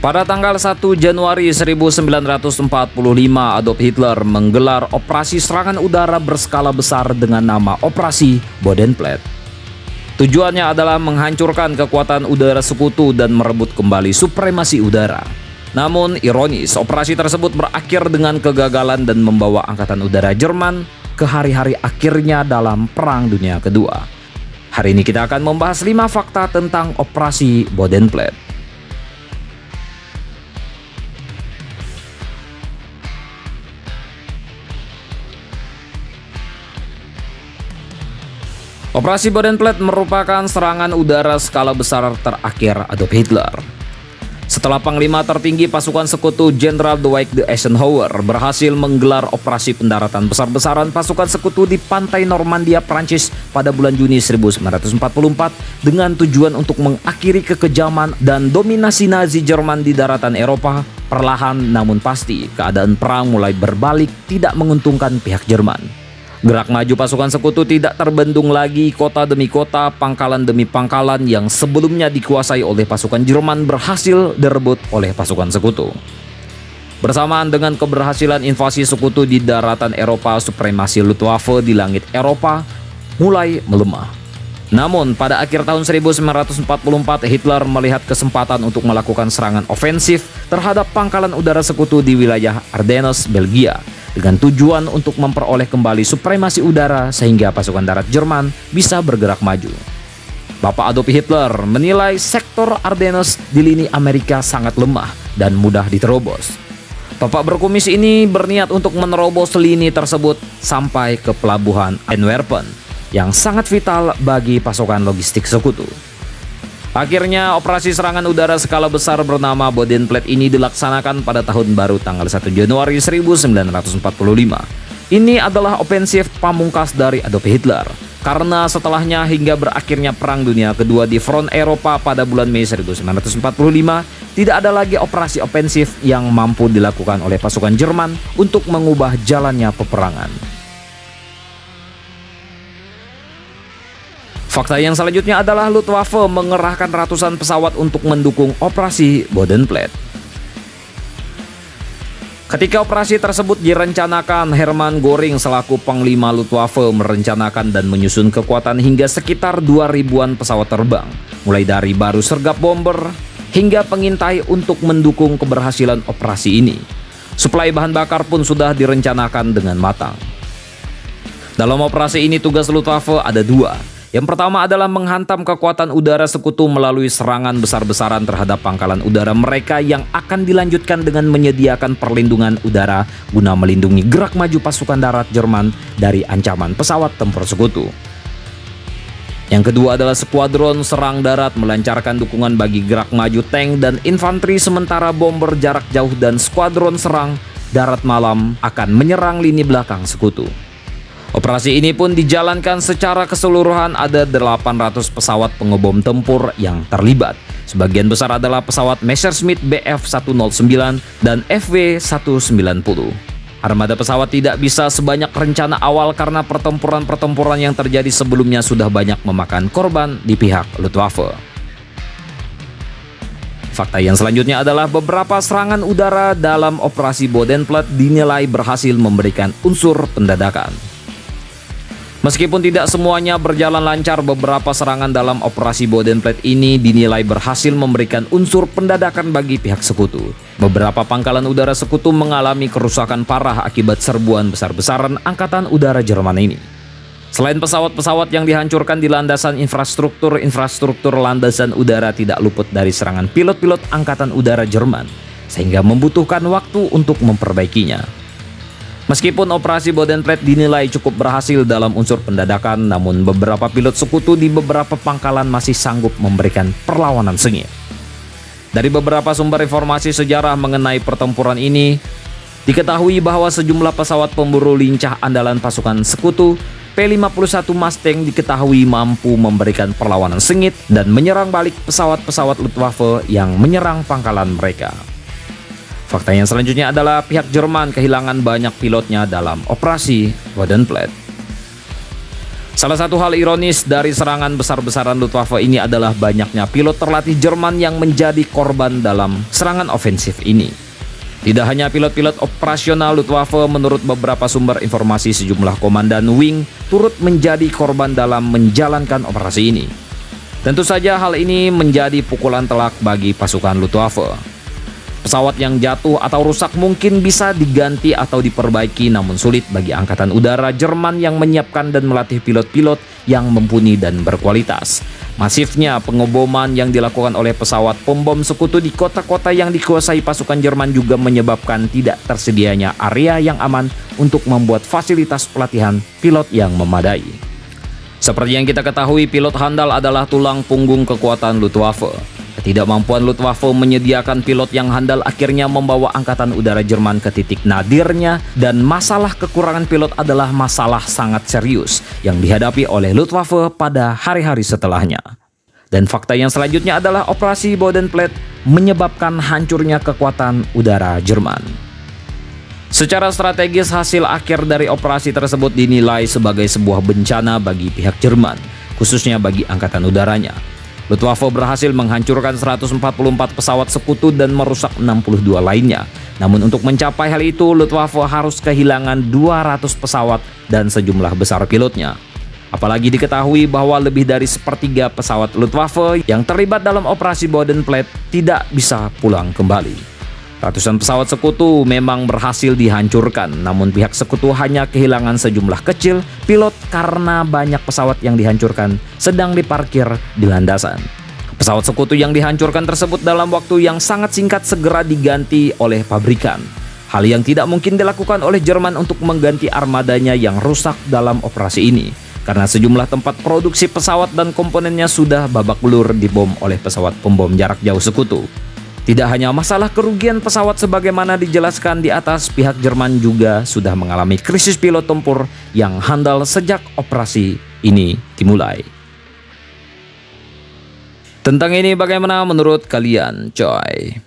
Pada tanggal 1 Januari 1945, Adolf Hitler menggelar operasi serangan udara berskala besar dengan nama Operasi Bodenplatte. Tujuannya adalah menghancurkan kekuatan udara sekutu dan merebut kembali supremasi udara. Namun ironis, operasi tersebut berakhir dengan kegagalan dan membawa Angkatan Udara Jerman ke hari-hari akhirnya dalam Perang Dunia Kedua. Hari ini kita akan membahas 5 fakta tentang Operasi Bodenplatte. Operasi Bodenplatte merupakan serangan udara skala besar terakhir Adolf Hitler. Setelah Panglima tertinggi pasukan sekutu Jenderal Dwight D. Eisenhower berhasil menggelar operasi pendaratan besar-besaran pasukan sekutu di pantai Normandia, Prancis pada bulan Juni 1944 dengan tujuan untuk mengakhiri kekejaman dan dominasi Nazi Jerman di daratan Eropa, perlahan namun pasti keadaan perang mulai berbalik tidak menguntungkan pihak Jerman. Gerak maju pasukan sekutu tidak terbendung lagi, kota demi kota, pangkalan demi pangkalan yang sebelumnya dikuasai oleh pasukan Jerman berhasil direbut oleh pasukan sekutu. Bersamaan dengan keberhasilan invasi sekutu di daratan Eropa, supremasi Luftwaffe di langit Eropa mulai melemah. Namun pada akhir tahun 1944 Hitler melihat kesempatan untuk melakukan serangan ofensif terhadap pangkalan udara sekutu di wilayah Ardennes, Belgia, dengan tujuan untuk memperoleh kembali supremasi udara sehingga pasukan darat Jerman bisa bergerak maju. Bapak Adolf Hitler menilai sektor Ardennes di lini Amerika sangat lemah dan mudah diterobos. Bapak berkumis ini berniat untuk menerobos lini tersebut sampai ke pelabuhan Antwerpen yang sangat vital bagi pasukan logistik sekutu. Akhirnya operasi serangan udara skala besar bernama Bodenplatte ini dilaksanakan pada tahun baru tanggal 1 Januari 1945. Ini adalah ofensif pamungkas dari Adolf Hitler, karena setelahnya hingga berakhirnya Perang Dunia Kedua di front Eropa pada bulan Mei 1945, tidak ada lagi operasi ofensif yang mampu dilakukan oleh pasukan Jerman untuk mengubah jalannya peperangan. Fakta yang selanjutnya adalah Luftwaffe mengerahkan ratusan pesawat untuk mendukung operasi Bodenplatte. Ketika operasi tersebut direncanakan, Hermann Göring selaku Panglima Luftwaffe merencanakan dan menyusun kekuatan hingga sekitar 2.000-an pesawat terbang, mulai dari baru sergap bomber hingga pengintai untuk mendukung keberhasilan operasi ini. Suplai bahan bakar pun sudah direncanakan dengan matang. Dalam operasi ini tugas Luftwaffe ada 2. Yang pertama adalah menghantam kekuatan udara sekutu melalui serangan besar-besaran terhadap pangkalan udara mereka yang akan dilanjutkan dengan menyediakan perlindungan udara guna melindungi gerak maju pasukan darat Jerman dari ancaman pesawat tempur sekutu. Yang kedua adalah skuadron serang darat melancarkan dukungan bagi gerak maju tank dan infanteri, sementara bomber jarak jauh dan skuadron serang darat malam akan menyerang lini belakang sekutu. Operasi ini pun dijalankan secara keseluruhan, ada 800 pesawat pengebom tempur yang terlibat. Sebagian besar adalah pesawat Messerschmitt Bf-109 dan FW-190. Armada pesawat tidak bisa sebanyak rencana awal karena pertempuran-pertempuran yang terjadi sebelumnya sudah banyak memakan korban di pihak Luftwaffe. Fakta yang selanjutnya adalah beberapa serangan udara dalam operasi Bodenplatte dinilai berhasil memberikan unsur pendadakan. Meskipun tidak semuanya berjalan lancar, beberapa serangan dalam operasi Bodenplatte ini dinilai berhasil memberikan unsur pendadakan bagi pihak sekutu. Beberapa pangkalan udara sekutu mengalami kerusakan parah akibat serbuan besar-besaran Angkatan Udara Jerman ini. Selain pesawat-pesawat yang dihancurkan di landasan infrastruktur landasan udara tidak luput dari serangan pilot-pilot Angkatan Udara Jerman, sehingga membutuhkan waktu untuk memperbaikinya. Meskipun operasi Bodenplatte dinilai cukup berhasil dalam unsur pendadakan, namun beberapa pilot sekutu di beberapa pangkalan masih sanggup memberikan perlawanan sengit. Dari beberapa sumber informasi sejarah mengenai pertempuran ini, diketahui bahwa sejumlah pesawat pemburu lincah andalan pasukan sekutu P-51 Mustang diketahui mampu memberikan perlawanan sengit dan menyerang balik pesawat-pesawat Luftwaffe yang menyerang pangkalan mereka. Fakta yang selanjutnya adalah pihak Jerman kehilangan banyak pilotnya dalam operasi Bodenplatte. Salah satu hal ironis dari serangan besar-besaran Luftwaffe ini adalah banyaknya pilot terlatih Jerman yang menjadi korban dalam serangan ofensif ini. Tidak hanya pilot-pilot operasional Luftwaffe, menurut beberapa sumber informasi sejumlah komandan wing turut menjadi korban dalam menjalankan operasi ini. Tentu saja hal ini menjadi pukulan telak bagi pasukan Luftwaffe. Pesawat yang jatuh atau rusak mungkin bisa diganti atau diperbaiki, namun sulit bagi Angkatan Udara Jerman yang menyiapkan dan melatih pilot-pilot yang mumpuni dan berkualitas. Masifnya pengeboman yang dilakukan oleh pesawat pembom sekutu di kota-kota yang dikuasai pasukan Jerman juga menyebabkan tidak tersedianya area yang aman untuk membuat fasilitas pelatihan pilot yang memadai. Seperti yang kita ketahui, pilot handal adalah tulang punggung kekuatan Luftwaffe. Ketidakmampuan Luftwaffe menyediakan pilot yang handal akhirnya membawa Angkatan Udara Jerman ke titik nadirnya, dan masalah kekurangan pilot adalah masalah sangat serius yang dihadapi oleh Luftwaffe pada hari-hari setelahnya. Dan fakta yang selanjutnya adalah operasi Bodenplatte menyebabkan hancurnya kekuatan udara Jerman. Secara strategis, hasil akhir dari operasi tersebut dinilai sebagai sebuah bencana bagi pihak Jerman, khususnya bagi Angkatan Udaranya. Luftwaffe berhasil menghancurkan 144 pesawat sekutu dan merusak 62 lainnya. Namun untuk mencapai hal itu, Luftwaffe harus kehilangan 200 pesawat dan sejumlah besar pilotnya. Apalagi diketahui bahwa lebih dari sepertiga pesawat Luftwaffe yang terlibat dalam operasi Bodenplatte tidak bisa pulang kembali. Ratusan pesawat sekutu memang berhasil dihancurkan, namun pihak sekutu hanya kehilangan sejumlah kecil pilot karena banyak pesawat yang dihancurkan sedang diparkir di landasan. Pesawat sekutu yang dihancurkan tersebut dalam waktu yang sangat singkat segera diganti oleh pabrikan. Hal yang tidak mungkin dilakukan oleh Jerman untuk mengganti armadanya yang rusak dalam operasi ini, karena sejumlah tempat produksi pesawat dan komponennya sudah babak belur dibom oleh pesawat pembom jarak jauh sekutu. Tidak hanya masalah kerugian pesawat sebagaimana dijelaskan di atas, pihak Jerman juga sudah mengalami krisis pilot tempur yang handal sejak operasi ini dimulai. Tentang ini bagaimana menurut kalian, coy?